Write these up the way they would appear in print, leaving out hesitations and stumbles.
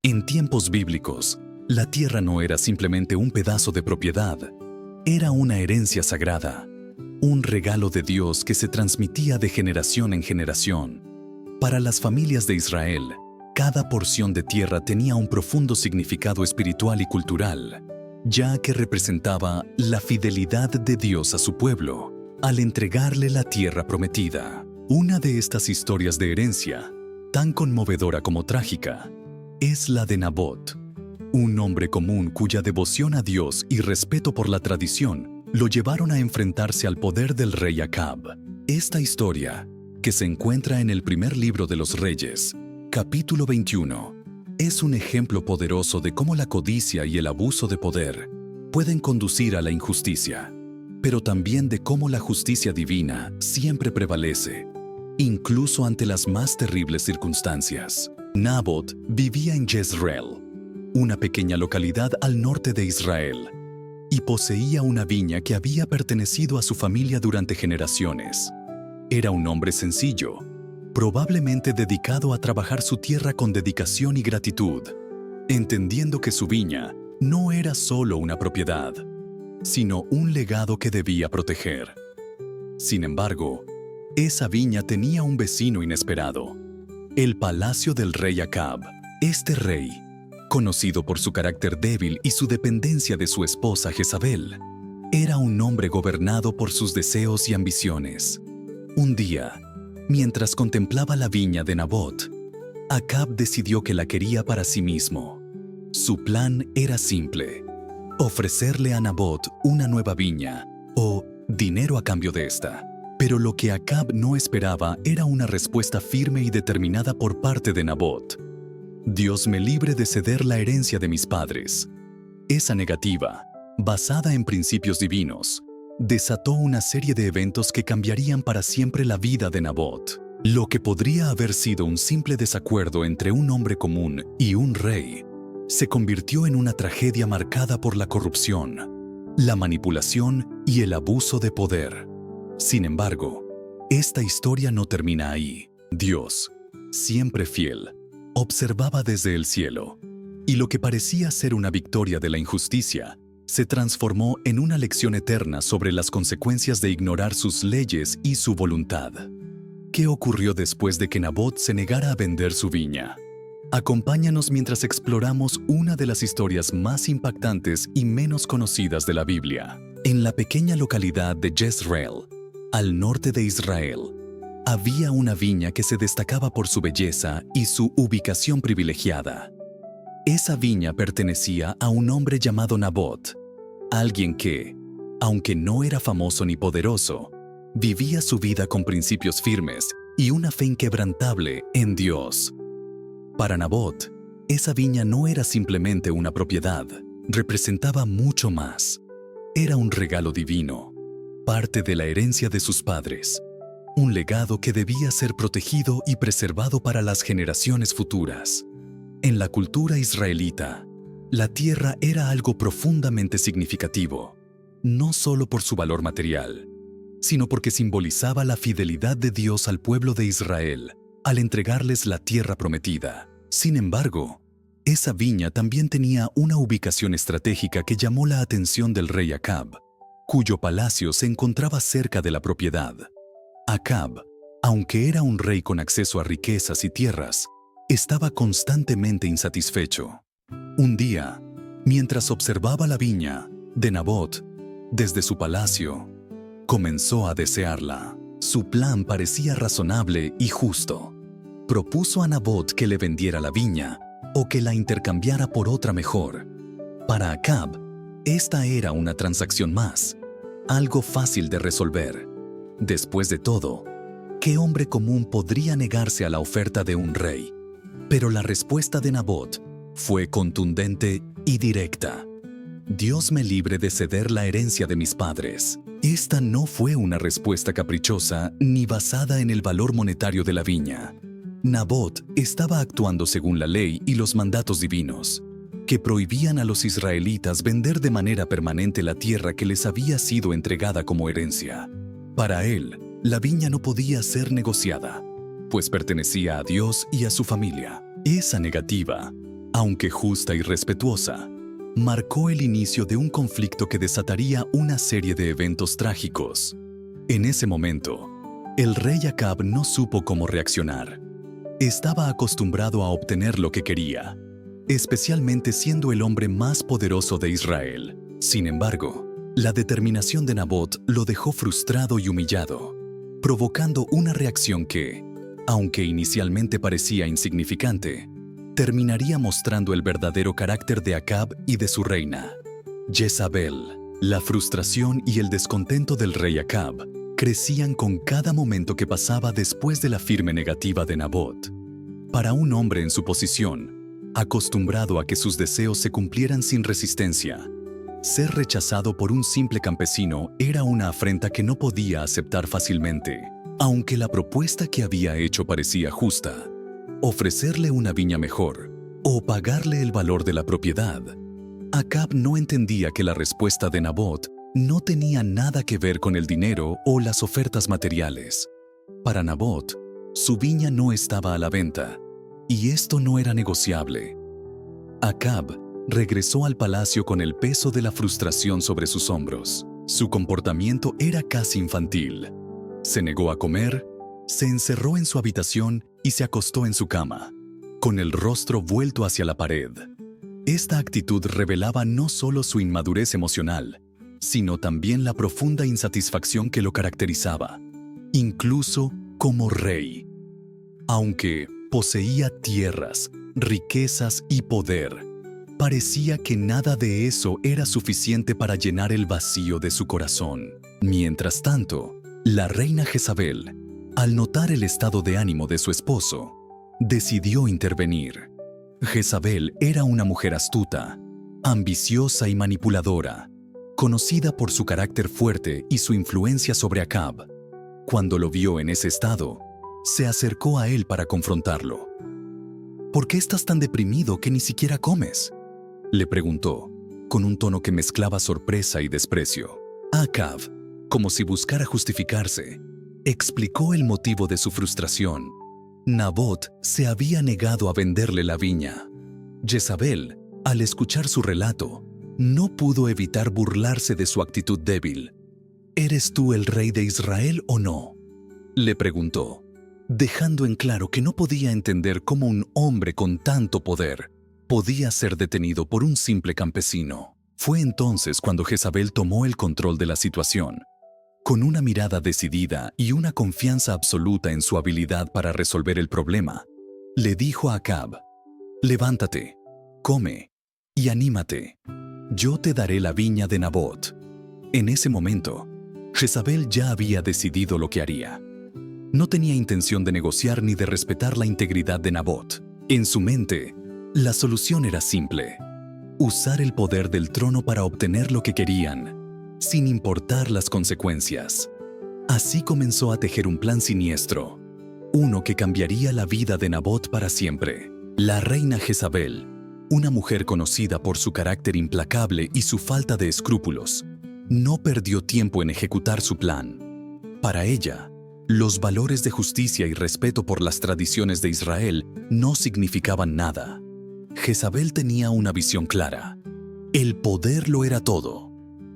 En tiempos bíblicos, la tierra no era simplemente un pedazo de propiedad, era una herencia sagrada, un regalo de Dios que se transmitía de generación en generación. Para las familias de Israel, cada porción de tierra tenía un profundo significado espiritual y cultural, ya que representaba la fidelidad de Dios a su pueblo al entregarle la tierra prometida. Una de estas historias de herencia, tan conmovedora como trágica, es la de Nabot, un hombre común cuya devoción a Dios y respeto por la tradición lo llevaron a enfrentarse al poder del rey Acab. Esta historia, que se encuentra en el primer libro de los Reyes, capítulo 21, es un ejemplo poderoso de cómo la codicia y el abuso de poder pueden conducir a la injusticia, pero también de cómo la justicia divina siempre prevalece, incluso ante las más terribles circunstancias. Nabot vivía en Jezreel, una pequeña localidad al norte de Israel, y poseía una viña que había pertenecido a su familia durante generaciones. Era un hombre sencillo, probablemente dedicado a trabajar su tierra con dedicación y gratitud, entendiendo que su viña no era solo una propiedad, sino un legado que debía proteger. Sin embargo, esa viña tenía un vecino inesperado: el palacio del rey Acab. Este rey, conocido por su carácter débil y su dependencia de su esposa Jezabel, era un hombre gobernado por sus deseos y ambiciones. Un día, mientras contemplaba la viña de Nabot, Acab decidió que la quería para sí mismo. Su plan era simple: ofrecerle a Nabot una nueva viña o dinero a cambio de esta. Pero lo que Acab no esperaba era una respuesta firme y determinada por parte de Nabot. Dios me libre de ceder la herencia de mis padres. Esa negativa, basada en principios divinos, desató una serie de eventos que cambiarían para siempre la vida de Nabot. Lo que podría haber sido un simple desacuerdo entre un hombre común y un rey, se convirtió en una tragedia marcada por la corrupción, la manipulación y el abuso de poder. Sin embargo, esta historia no termina ahí. Dios, siempre fiel, observaba desde el cielo, y lo que parecía ser una victoria de la injusticia se transformó en una lección eterna sobre las consecuencias de ignorar sus leyes y su voluntad. ¿Qué ocurrió después de que Nabot se negara a vender su viña? Acompáñanos mientras exploramos una de las historias más impactantes y menos conocidas de la Biblia. En la pequeña localidad de Jezreel, al norte de Israel, había una viña que se destacaba por su belleza y su ubicación privilegiada. Esa viña pertenecía a un hombre llamado Nabot, alguien que, aunque no era famoso ni poderoso, vivía su vida con principios firmes y una fe inquebrantable en Dios. Para Nabot, esa viña no era simplemente una propiedad, representaba mucho más. Era un regalo divino, parte de la herencia de sus padres, un legado que debía ser protegido y preservado para las generaciones futuras. En la cultura israelita, la tierra era algo profundamente significativo, no solo por su valor material, sino porque simbolizaba la fidelidad de Dios al pueblo de Israel al entregarles la tierra prometida. Sin embargo, esa viña también tenía una ubicación estratégica que llamó la atención del rey Acab, cuyo palacio se encontraba cerca de la propiedad. Acab, aunque era un rey con acceso a riquezas y tierras, estaba constantemente insatisfecho. Un día, mientras observaba la viña de Nabot desde su palacio, comenzó a desearla. Su plan parecía razonable y justo. Propuso a Nabot que le vendiera la viña o que la intercambiara por otra mejor. Para Acab, esta era una transacción más, algo fácil de resolver. Después de todo, ¿qué hombre común podría negarse a la oferta de un rey? Pero la respuesta de Nabot fue contundente y directa. Dios me libre de ceder la herencia de mis padres. Esta no fue una respuesta caprichosa ni basada en el valor monetario de la viña. Nabot estaba actuando según la ley y los mandatos divinos, que prohibían a los israelitas vender de manera permanente la tierra que les había sido entregada como herencia. Para él, la viña no podía ser negociada, pues pertenecía a Dios y a su familia. Esa negativa aunque justa y respetuosa, marcó el inicio de un conflicto que desataría una serie de eventos trágicos. En ese momento, el rey Acab no supo cómo reaccionar. Estaba acostumbrado a obtener lo que quería, especialmente siendo el hombre más poderoso de Israel. Sin embargo, la determinación de Nabot lo dejó frustrado y humillado, provocando una reacción que, aunque inicialmente parecía insignificante, terminaría mostrando el verdadero carácter de Acab y de su reina, Jezabel. La frustración y el descontento del rey Acab crecían con cada momento que pasaba después de la firme negativa de Nabot. Para un hombre en su posición, acostumbrado a que sus deseos se cumplieran sin resistencia, ser rechazado por un simple campesino era una afrenta que no podía aceptar fácilmente, aunque la propuesta que había hecho parecía justa: ofrecerle una viña mejor o pagarle el valor de la propiedad. Acab no entendía que la respuesta de Nabot no tenía nada que ver con el dinero o las ofertas materiales. Para Nabot, su viña no estaba a la venta, y esto no era negociable. Acab regresó al palacio con el peso de la frustración sobre sus hombros. Su comportamiento era casi infantil. Se negó a comer, se encerró en su habitación y se acostó en su cama, con el rostro vuelto hacia la pared. Esta actitud revelaba no solo su inmadurez emocional, sino también la profunda insatisfacción que lo caracterizaba, incluso como rey. Aunque poseía tierras, riquezas y poder, parecía que nada de eso era suficiente para llenar el vacío de su corazón. Mientras tanto, la reina Jezabel, al notar el estado de ánimo de su esposo, decidió intervenir. Jezabel era una mujer astuta, ambiciosa y manipuladora, conocida por su carácter fuerte y su influencia sobre Acab. Cuando lo vio en ese estado, se acercó a él para confrontarlo. ¿Por qué estás tan deprimido que ni siquiera comes?, le preguntó, con un tono que mezclaba sorpresa y desprecio. Acab, como si buscara justificarse, explicó el motivo de su frustración. Nabot se había negado a venderle la viña. Jezabel, al escuchar su relato, no pudo evitar burlarse de su actitud débil. ¿Eres tú el rey de Israel o no?, le preguntó, dejando en claro que no podía entender cómo un hombre con tanto poder podía ser detenido por un simple campesino. Fue entonces cuando Jezabel tomó el control de la situación. Con una mirada decidida y una confianza absoluta en su habilidad para resolver el problema, le dijo a Acab: «Levántate, come y anímate. Yo te daré la viña de Nabot». En ese momento, Jezabel ya había decidido lo que haría. No tenía intención de negociar ni de respetar la integridad de Nabot. En su mente, la solución era simple: usar el poder del trono para obtener lo que querían, sin importar las consecuencias. Así comenzó a tejer un plan siniestro, uno que cambiaría la vida de Nabot para siempre. La reina Jezabel, una mujer conocida por su carácter implacable y su falta de escrúpulos, no perdió tiempo en ejecutar su plan. Para ella, los valores de justicia y respeto por las tradiciones de Israel no significaban nada. Jezabel tenía una visión clara: el poder lo era todo,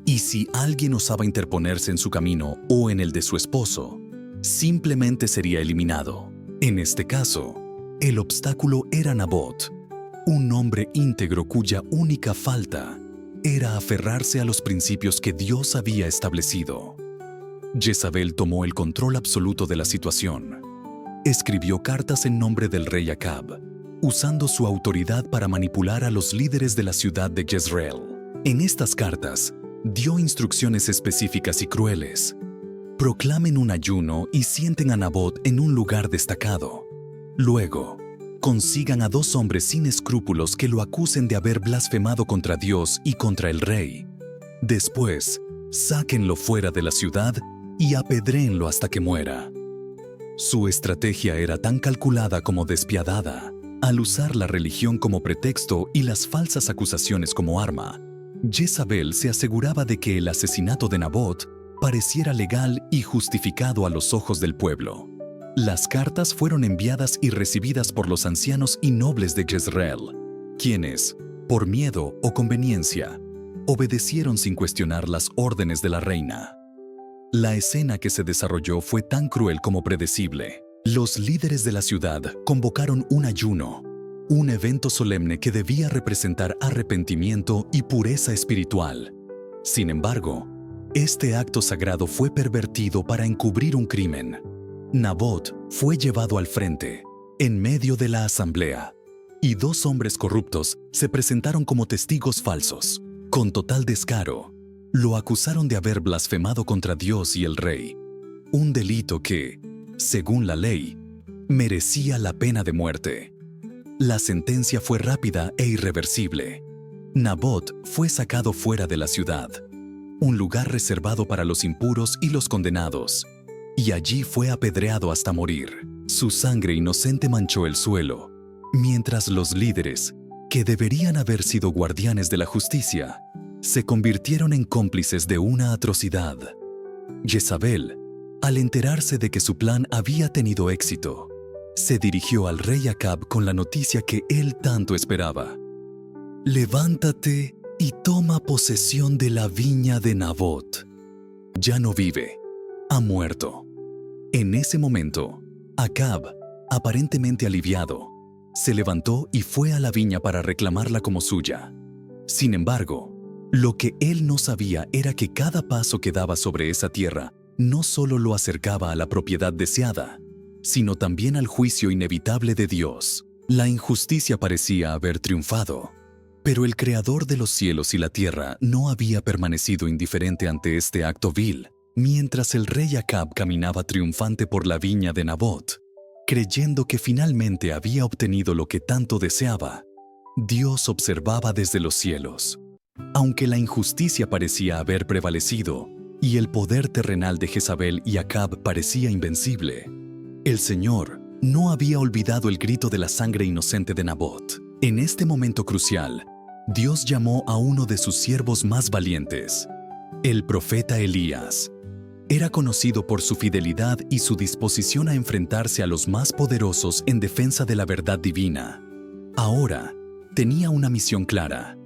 y si alguien osaba interponerse en su camino o en el de su esposo, simplemente sería eliminado. En este caso, el obstáculo era Nabot, un hombre íntegro cuya única falta era aferrarse a los principios que Dios había establecido. Jezabel tomó el control absoluto de la situación. Escribió cartas en nombre del rey Acab, usando su autoridad para manipular a los líderes de la ciudad de Jezreel. En estas cartas, dio instrucciones específicas y crueles. Proclamen un ayuno y sienten a Nabot en un lugar destacado. Luego, consigan a 2 hombres sin escrúpulos que lo acusen de haber blasfemado contra Dios y contra el rey. Después, sáquenlo fuera de la ciudad y apedréenlo hasta que muera. Su estrategia era tan calculada como despiadada. Al usar la religión como pretexto y las falsas acusaciones como arma, Jezabel se aseguraba de que el asesinato de Nabot pareciera legal y justificado a los ojos del pueblo. Las cartas fueron enviadas y recibidas por los ancianos y nobles de Jezreel, quienes, por miedo o conveniencia, obedecieron sin cuestionar las órdenes de la reina. La escena que se desarrolló fue tan cruel como predecible. Los líderes de la ciudad convocaron un ayuno, un evento solemne que debía representar arrepentimiento y pureza espiritual. Sin embargo, este acto sagrado fue pervertido para encubrir un crimen. Nabot fue llevado al frente, en medio de la asamblea, y 2 hombres corruptos se presentaron como testigos falsos. Con total descaro, lo acusaron de haber blasfemado contra Dios y el rey, un delito que, según la ley, merecía la pena de muerte. La sentencia fue rápida e irreversible. Nabot fue sacado fuera de la ciudad, un lugar reservado para los impuros y los condenados, y allí fue apedreado hasta morir. Su sangre inocente manchó el suelo, mientras los líderes, que deberían haber sido guardianes de la justicia, se convirtieron en cómplices de una atrocidad. Jezabel, al enterarse de que su plan había tenido éxito, se dirigió al rey Acab con la noticia que él tanto esperaba. «Levántate y toma posesión de la viña de Nabot. Ya no vive, ha muerto». En ese momento, Acab, aparentemente aliviado, se levantó y fue a la viña para reclamarla como suya. Sin embargo, lo que él no sabía era que cada paso que daba sobre esa tierra no solo lo acercaba a la propiedad deseada, sino también al juicio inevitable de Dios. La injusticia parecía haber triunfado, pero el Creador de los cielos y la tierra no había permanecido indiferente ante este acto vil. Mientras el rey Acab caminaba triunfante por la viña de Nabot, creyendo que finalmente había obtenido lo que tanto deseaba, Dios observaba desde los cielos. Aunque la injusticia parecía haber prevalecido y el poder terrenal de Jezabel y Acab parecía invencible, el Señor no había olvidado el grito de la sangre inocente de Nabot. En este momento crucial, Dios llamó a uno de sus siervos más valientes, el profeta Elías. Era conocido por su fidelidad y su disposición a enfrentarse a los más poderosos en defensa de la verdad divina. Ahora, tenía una misión clara: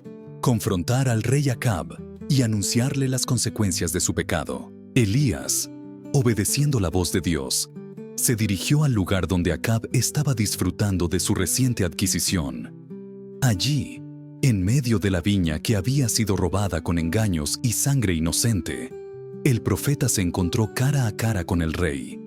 confrontar al rey Acab y anunciarle las consecuencias de su pecado. Elías, obedeciendo la voz de Dios, se dirigió al lugar donde Acab estaba disfrutando de su reciente adquisición. Allí, en medio de la viña que había sido robada con engaños y sangre inocente, el profeta se encontró cara a cara con el rey.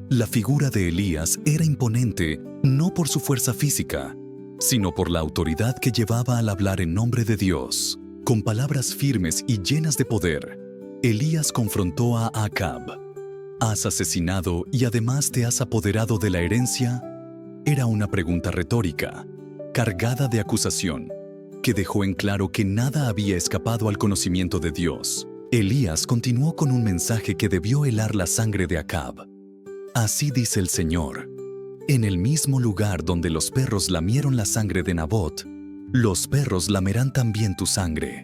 La figura de Elías era imponente no por su fuerza física, sino por la autoridad que llevaba al hablar en nombre de Dios. Con palabras firmes y llenas de poder, Elías confrontó a Acab. ¿Has asesinado y además te has apoderado de la herencia? Era una pregunta retórica, cargada de acusación, que dejó en claro que nada había escapado al conocimiento de Dios. Elías continuó con un mensaje que debió helar la sangre de Acab. Así dice el Señor: en el mismo lugar donde los perros lamieron la sangre de Nabot, los perros lamerán también tu sangre.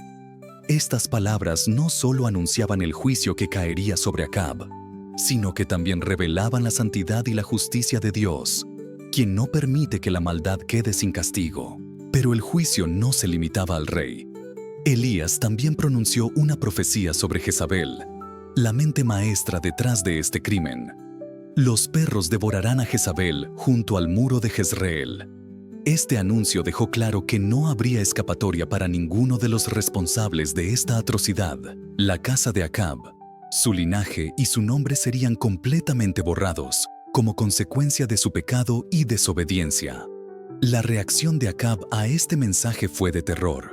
Estas palabras no solo anunciaban el juicio que caería sobre Acab, sino que también revelaban la santidad y la justicia de Dios, quien no permite que la maldad quede sin castigo. Pero el juicio no se limitaba al rey. Elías también pronunció una profecía sobre Jezabel, la mente maestra detrás de este crimen. Los perros devorarán a Jezabel junto al muro de Jezreel. Este anuncio dejó claro que no habría escapatoria para ninguno de los responsables de esta atrocidad. La casa de Acab, su linaje y su nombre serían completamente borrados como consecuencia de su pecado y desobediencia. La reacción de Acab a este mensaje fue de terror.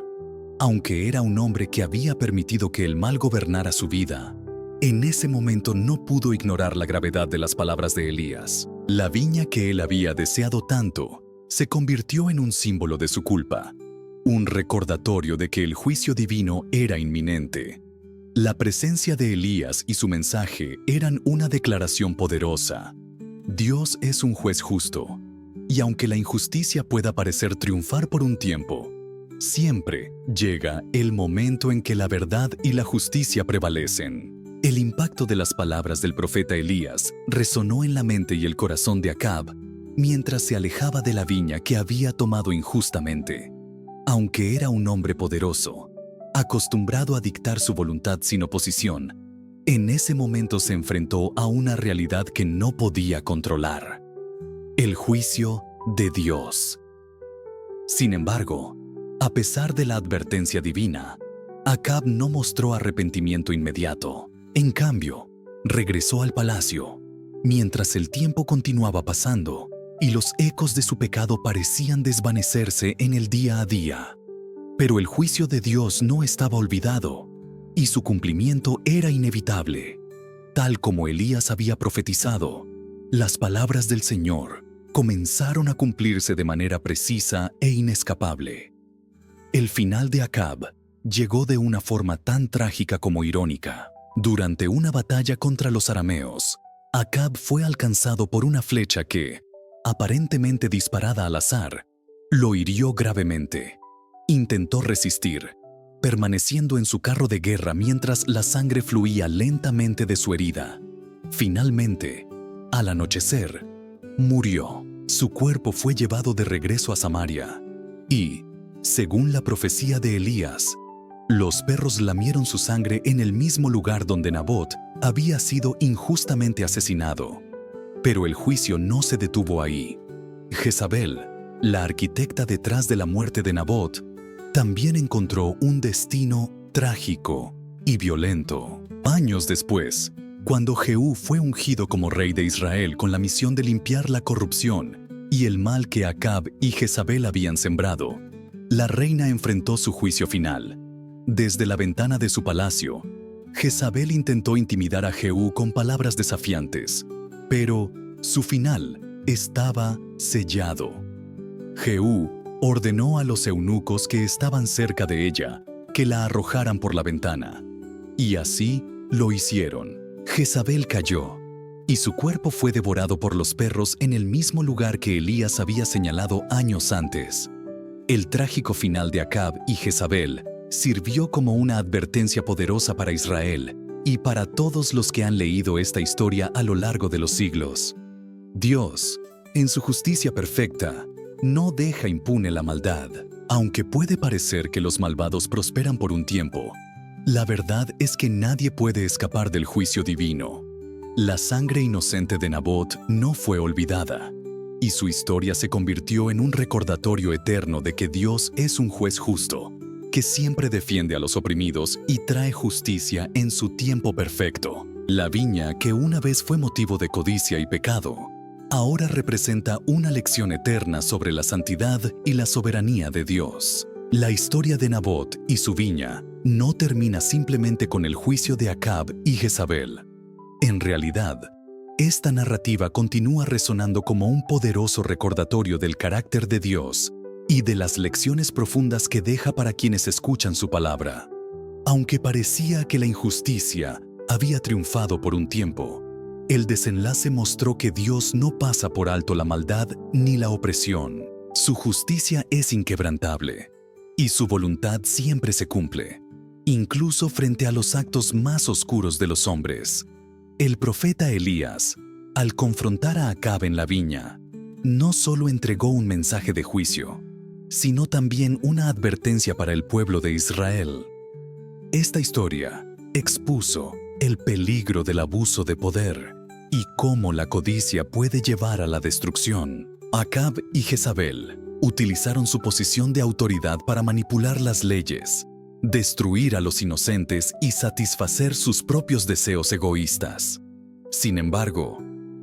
Aunque era un hombre que había permitido que el mal gobernara su vida, en ese momento no pudo ignorar la gravedad de las palabras de Elías. La viña que él había deseado tanto se convirtió en un símbolo de su culpa, un recordatorio de que el juicio divino era inminente. La presencia de Elías y su mensaje eran una declaración poderosa. Dios es un juez justo, y aunque la injusticia pueda parecer triunfar por un tiempo, siempre llega el momento en que la verdad y la justicia prevalecen. El impacto de las palabras del profeta Elías resonó en la mente y el corazón de Acab mientras se alejaba de la viña que había tomado injustamente. Aunque era un hombre poderoso, acostumbrado a dictar su voluntad sin oposición, en ese momento se enfrentó a una realidad que no podía controlar: el juicio de Dios. Sin embargo, a pesar de la advertencia divina, Acab no mostró arrepentimiento inmediato. En cambio, regresó al palacio, mientras el tiempo continuaba pasando y los ecos de su pecado parecían desvanecerse en el día a día. Pero el juicio de Dios no estaba olvidado, y su cumplimiento era inevitable. Tal como Elías había profetizado, las palabras del Señor comenzaron a cumplirse de manera precisa e inescapable. El final de Acab llegó de una forma tan trágica como irónica. Durante una batalla contra los arameos, Acab fue alcanzado por una flecha que, aparentemente disparada al azar, lo hirió gravemente. Intentó resistir, permaneciendo en su carro de guerra mientras la sangre fluía lentamente de su herida. Finalmente, al anochecer, murió. Su cuerpo fue llevado de regreso a Samaria y, según la profecía de Elías, los perros lamieron su sangre en el mismo lugar donde Nabot había sido injustamente asesinado. Pero el juicio no se detuvo ahí. Jezabel, la arquitecta detrás de la muerte de Nabot, también encontró un destino trágico y violento. Años después, cuando Jehú fue ungido como rey de Israel con la misión de limpiar la corrupción y el mal que Acab y Jezabel habían sembrado, la reina enfrentó su juicio final. Desde la ventana de su palacio, Jezabel intentó intimidar a Jehú con palabras desafiantes, pero su final estaba sellado. Jehú ordenó a los eunucos que estaban cerca de ella que la arrojaran por la ventana, y así lo hicieron. Jezabel cayó, y su cuerpo fue devorado por los perros en el mismo lugar que Elías había señalado años antes. El trágico final de Acab y Jezabel sirvió como una advertencia poderosa para Israel y para todos los que han leído esta historia a lo largo de los siglos. Dios, en su justicia perfecta, no deja impune la maldad. Aunque puede parecer que los malvados prosperan por un tiempo, la verdad es que nadie puede escapar del juicio divino. La sangre inocente de Nabot no fue olvidada, y su historia se convirtió en un recordatorio eterno de que Dios es un juez justo, que siempre defiende a los oprimidos y trae justicia en su tiempo perfecto. La viña, que una vez fue motivo de codicia y pecado, ahora representa una lección eterna sobre la santidad y la soberanía de Dios. La historia de Nabot y su viña no termina simplemente con el juicio de Acab y Jezabel. En realidad, esta narrativa continúa resonando como un poderoso recordatorio del carácter de Dios y de las lecciones profundas que deja para quienes escuchan su palabra. Aunque parecía que la injusticia había triunfado por un tiempo, el desenlace mostró que Dios no pasa por alto la maldad ni la opresión. Su justicia es inquebrantable, y su voluntad siempre se cumple, incluso frente a los actos más oscuros de los hombres. El profeta Elías, al confrontar a Acab en la viña, no solo entregó un mensaje de juicio, sino también una advertencia para el pueblo de Israel. Esta historia expuso el peligro del abuso de poder y cómo la codicia puede llevar a la destrucción. Acab y Jezabel utilizaron su posición de autoridad para manipular las leyes, destruir a los inocentes y satisfacer sus propios deseos egoístas. Sin embargo,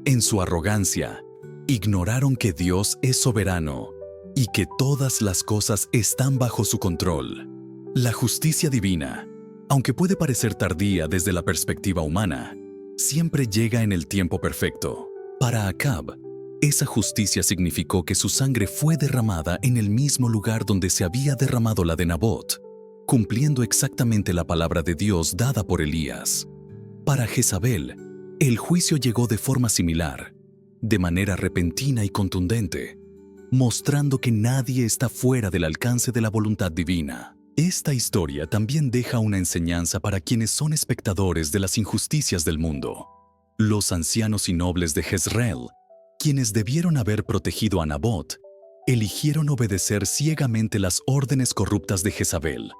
en su arrogancia, ignoraron que Dios es soberano y que todas las cosas están bajo su control. La justicia divina, aunque puede parecer tardía desde la perspectiva humana, siempre llega en el tiempo perfecto. Para Acab, esa justicia significó que su sangre fue derramada en el mismo lugar donde se había derramado la de Nabot, cumpliendo exactamente la palabra de Dios dada por Elías. Para Jezabel, el juicio llegó de forma similar, de manera repentina y contundente, mostrando que nadie está fuera del alcance de la voluntad divina. Esta historia también deja una enseñanza para quienes son espectadores de las injusticias del mundo. Los ancianos y nobles de Jezreel, quienes debieron haber protegido a Nabot, eligieron obedecer ciegamente las órdenes corruptas de Jezabel.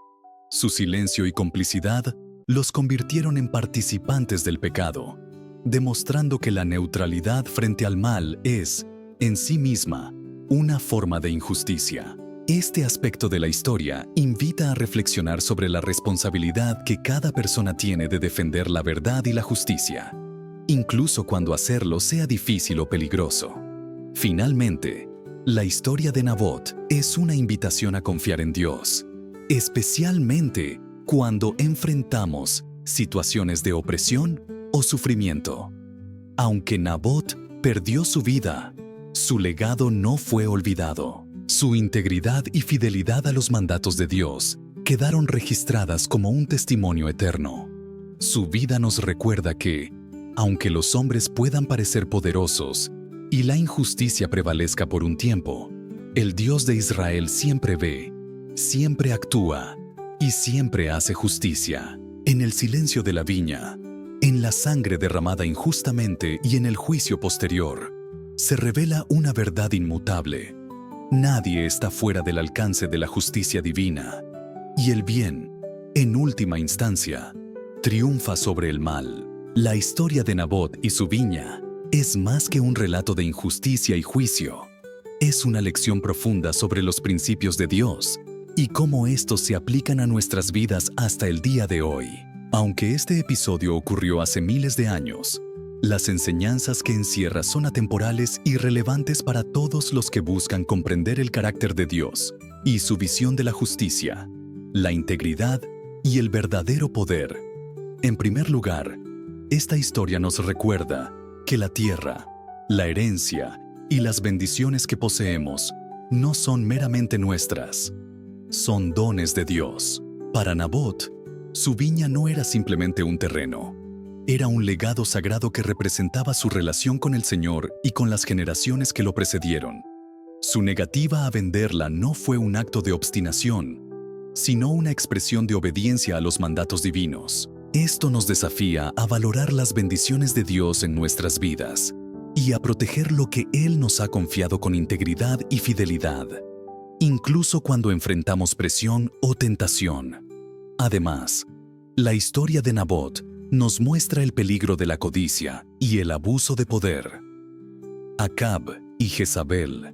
Su silencio y complicidad los convirtieron en participantes del pecado, demostrando que la neutralidad frente al mal es, en sí misma, una forma de injusticia. Este aspecto de la historia invita a reflexionar sobre la responsabilidad que cada persona tiene de defender la verdad y la justicia, incluso cuando hacerlo sea difícil o peligroso. Finalmente, la historia de Nabot es una invitación a confiar en Dios, especialmente cuando enfrentamos situaciones de opresión o sufrimiento. Aunque Nabot perdió su vida, su legado no fue olvidado. Su integridad y fidelidad a los mandatos de Dios quedaron registradas como un testimonio eterno. Su vida nos recuerda que, aunque los hombres puedan parecer poderosos y la injusticia prevalezca por un tiempo, el Dios de Israel siempre ve, siempre actúa y siempre hace justicia. En el silencio de la viña, en la sangre derramada injustamente y en el juicio posterior, se revela una verdad inmutable. Nadie está fuera del alcance de la justicia divina, y el bien, en última instancia, triunfa sobre el mal. La historia de Nabot y su viña es más que un relato de injusticia y juicio. Es una lección profunda sobre los principios de Dios y cómo estos se aplican a nuestras vidas hasta el día de hoy. Aunque este episodio ocurrió hace miles de años, las enseñanzas que encierra son atemporales y relevantes para todos los que buscan comprender el carácter de Dios y su visión de la justicia, la integridad y el verdadero poder. En primer lugar, esta historia nos recuerda que la tierra, la herencia y las bendiciones que poseemos no son meramente nuestras, son dones de Dios. Para Nabot, su viña no era simplemente un terreno. Era un legado sagrado que representaba su relación con el Señor y con las generaciones que lo precedieron. Su negativa a venderla no fue un acto de obstinación, sino una expresión de obediencia a los mandatos divinos. Esto nos desafía a valorar las bendiciones de Dios en nuestras vidas y a proteger lo que Él nos ha confiado con integridad y fidelidad, incluso cuando enfrentamos presión o tentación. Además, la historia de Nabot nos muestra el peligro de la codicia y el abuso de poder. Acab y Jezabel,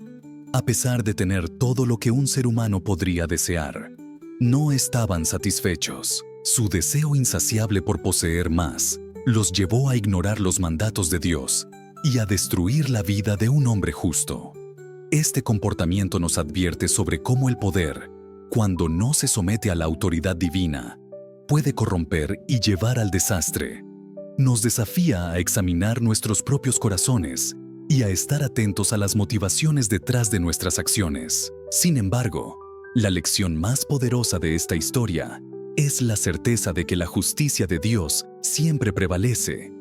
a pesar de tener todo lo que un ser humano podría desear, no estaban satisfechos. Su deseo insaciable por poseer más los llevó a ignorar los mandatos de Dios y a destruir la vida de un hombre justo. Este comportamiento nos advierte sobre cómo el poder, cuando no se somete a la autoridad divina, puede corromper y llevar al desastre. Nos desafía a examinar nuestros propios corazones y a estar atentos a las motivaciones detrás de nuestras acciones. Sin embargo, la lección más poderosa de esta historia es la certeza de que la justicia de Dios siempre prevalece.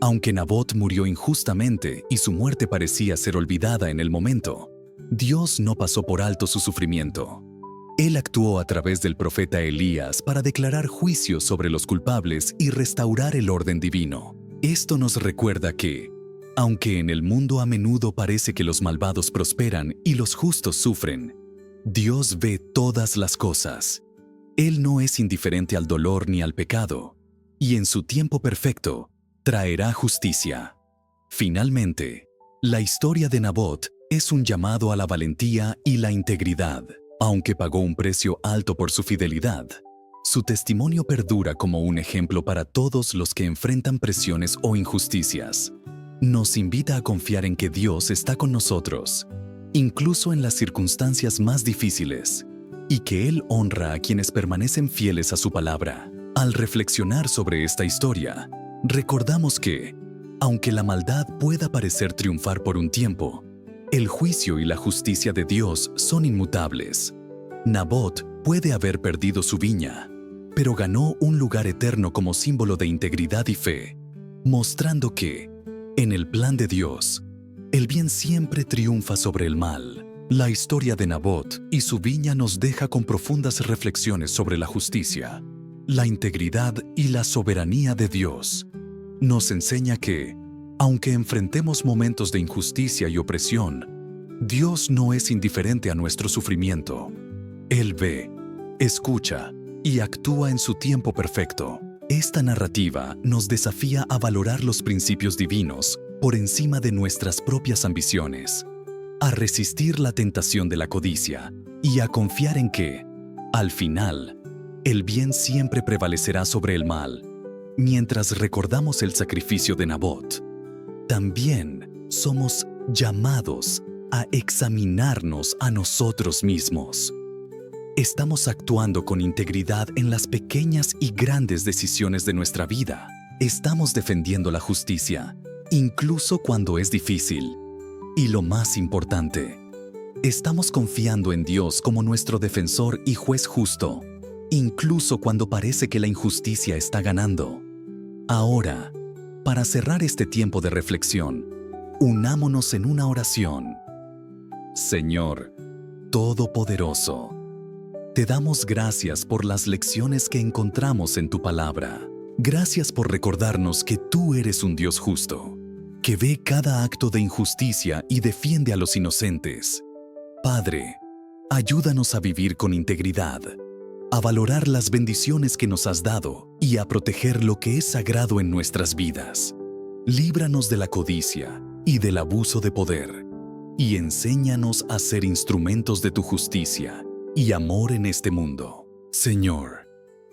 Aunque Nabot murió injustamente y su muerte parecía ser olvidada en el momento, Dios no pasó por alto su sufrimiento. Él actuó a través del profeta Elías para declarar juicio sobre los culpables y restaurar el orden divino. Esto nos recuerda que, aunque en el mundo a menudo parece que los malvados prosperan y los justos sufren, Dios ve todas las cosas. Él no es indiferente al dolor ni al pecado, y en su tiempo perfecto, traerá justicia. Finalmente, la historia de Nabot es un llamado a la valentía y la integridad. Aunque pagó un precio alto por su fidelidad, su testimonio perdura como un ejemplo para todos los que enfrentan presiones o injusticias. Nos invita a confiar en que Dios está con nosotros, incluso en las circunstancias más difíciles, y que Él honra a quienes permanecen fieles a su palabra. Al reflexionar sobre esta historia, recordamos que, aunque la maldad pueda parecer triunfar por un tiempo, el juicio y la justicia de Dios son inmutables. Nabot puede haber perdido su viña, pero ganó un lugar eterno como símbolo de integridad y fe, mostrando que, en el plan de Dios, el bien siempre triunfa sobre el mal. La historia de Nabot y su viña nos deja con profundas reflexiones sobre la justicia, la integridad y la soberanía de Dios. Nos enseña que, aunque enfrentemos momentos de injusticia y opresión, Dios no es indiferente a nuestro sufrimiento. Él ve, escucha y actúa en su tiempo perfecto. Esta narrativa nos desafía a valorar los principios divinos por encima de nuestras propias ambiciones, a resistir la tentación de la codicia y a confiar en que, al final, el bien siempre prevalecerá sobre el mal. Mientras recordamos el sacrificio de Nabot, también somos llamados a examinarnos a nosotros mismos. ¿Estamos actuando con integridad en las pequeñas y grandes decisiones de nuestra vida? ¿Estamos defendiendo la justicia, incluso cuando es difícil? Y lo más importante, ¿estamos confiando en Dios como nuestro defensor y juez justo, incluso cuando parece que la injusticia está ganando? Ahora, para cerrar este tiempo de reflexión, unámonos en una oración. Señor Todopoderoso, te damos gracias por las lecciones que encontramos en tu palabra. Gracias por recordarnos que tú eres un Dios justo, que ve cada acto de injusticia y defiende a los inocentes. Padre, ayúdanos a vivir con integridad, a valorar las bendiciones que nos has dado y a proteger lo que es sagrado en nuestras vidas. Líbranos de la codicia y del abuso de poder, y enséñanos a ser instrumentos de tu justicia y amor en este mundo. Señor,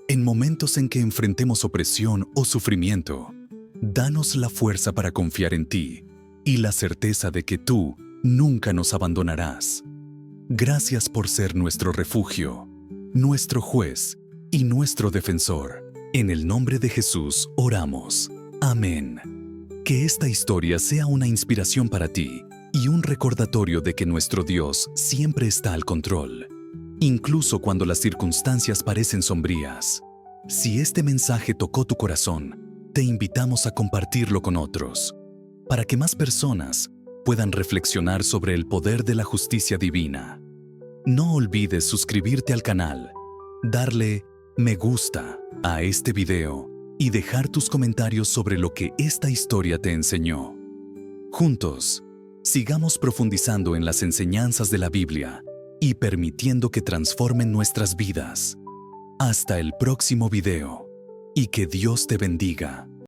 en momentos en que enfrentemos opresión o sufrimiento, danos la fuerza para confiar en ti y la certeza de que tú nunca nos abandonarás. Gracias por ser nuestro refugio, nuestro juez y nuestro defensor. En el nombre de Jesús oramos. Amén. Que esta historia sea una inspiración para ti y un recordatorio de que nuestro Dios siempre está al control, incluso cuando las circunstancias parecen sombrías. Si este mensaje tocó tu corazón, te invitamos a compartirlo con otros, para que más personas puedan reflexionar sobre el poder de la justicia divina. No olvides suscribirte al canal, darle me gusta a este video y dejar tus comentarios sobre lo que esta historia te enseñó. Juntos, sigamos profundizando en las enseñanzas de la Biblia y permitiendo que transformen nuestras vidas. Hasta el próximo video, y que Dios te bendiga.